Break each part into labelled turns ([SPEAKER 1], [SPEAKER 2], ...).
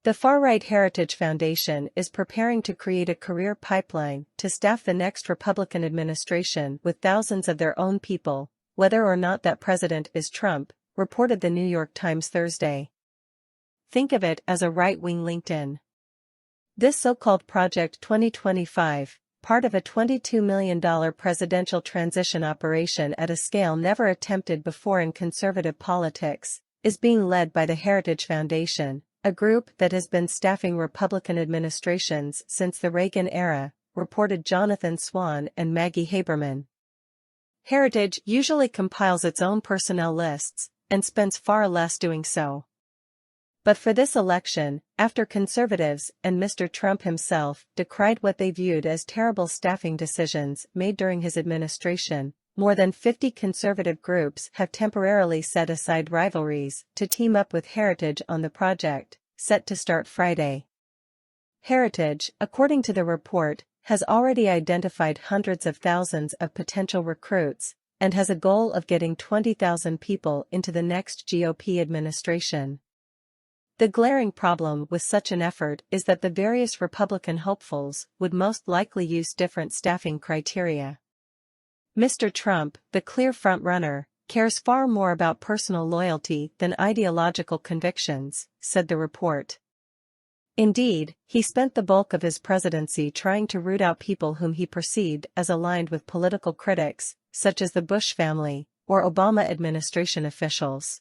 [SPEAKER 1] The far-right Heritage Foundation is preparing to create a career pipeline to staff the next Republican administration with thousands of their own people, whether or not that president is Trump, reported the New York Times Thursday. Think of it as a right-wing LinkedIn. This so-called Project 2025, part of a $22 million presidential transition operation at a scale never attempted before in conservative politics, is being led by the Heritage Foundation, a group that has been staffing Republican administrations since the Reagan era, reported Jonathan Swan and Maggie Haberman. Heritage usually compiles its own personnel lists, and spends far less doing so. But for this election, after conservatives and Mr. Trump himself decried what they viewed as terrible staffing decisions made during his administration, more than 50 conservative groups have temporarily set aside rivalries to team up with Heritage on the project, set to start Friday. Heritage, according to the report, has already identified hundreds of thousands of potential recruits, and has a goal of getting 20,000 people into the next GOP administration. The glaring problem with such an effort is that the various Republican hopefuls would most likely use different staffing criteria. Mr. Trump, the clear frontrunner, cares far more about personal loyalty than ideological convictions, said the report. Indeed, he spent the bulk of his presidency trying to root out people whom he perceived as aligned with political critics, such as the Bush family, or Obama administration officials.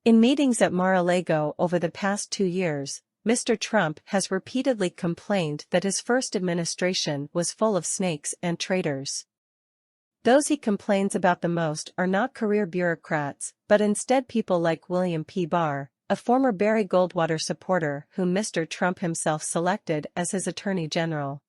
[SPEAKER 1] In meetings at Mar-a-Lago over the past 2 years, Mr. Trump has repeatedly complained that his first administration was full of snakes and traitors. Those he complains about the most are not career bureaucrats, but instead people like William P. Barr, a former Barry Goldwater supporter whom Mr. Trump himself selected as his attorney general.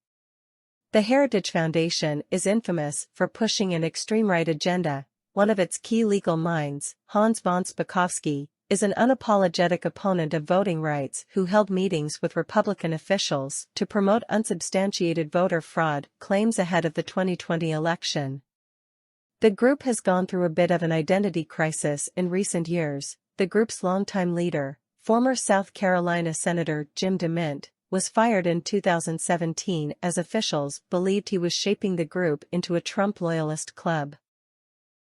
[SPEAKER 1] The Heritage Foundation is infamous for pushing an extreme right agenda. One of its key legal minds, Hans von Spakovsky, is an unapologetic opponent of voting rights who held meetings with Republican officials to promote unsubstantiated voter fraud claims ahead of the 2020 election. The group has gone through a bit of an identity crisis in recent years. The group's longtime leader, former South Carolina Senator Jim DeMint, was fired in 2017 as officials believed he was shaping the group into a Trump loyalist club.